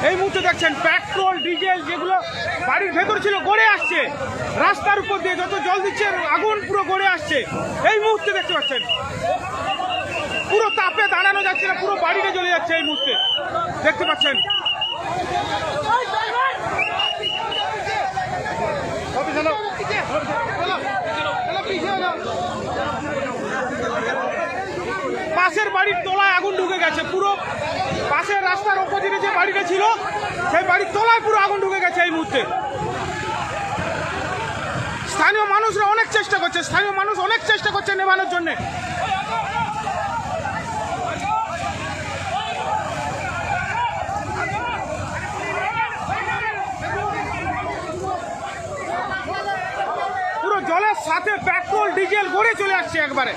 এই মুহূর্তে দেখছেন পেট্রোল ডিজেল যেগুলো বাড়ির ভেতর ছিল গড়ে আসছে, রাস্তার উপর দিয়ে যত জল দিচ্ছে আগুন পুরো গড়ে আসছে। এই মুহূর্তে দেখতে পাচ্ছেন পুরো তাপে দাঁড়ানো যাচ্ছে না, পুরো বাড়িতে জ্বলে যাচ্ছে। এই মুহূর্তে দেখতে পাচ্ছেন পাশের বাড়ির তলায় আগুন ঢুকে গেছে। পুরো পাশের রাস্তার অপোজিটে যে বাড়িটা ছিল সেই বাড়ির তলায় পুরো আগুন ঢুকে গেছে। এই মুহূর্তে স্থানীয় মানুষরা অনেক চেষ্টা করছে নেভানোর জন্য। পুরো জলের সাথে পেট্রোল ডিজেল গড়ে চলে আসছে একবারে।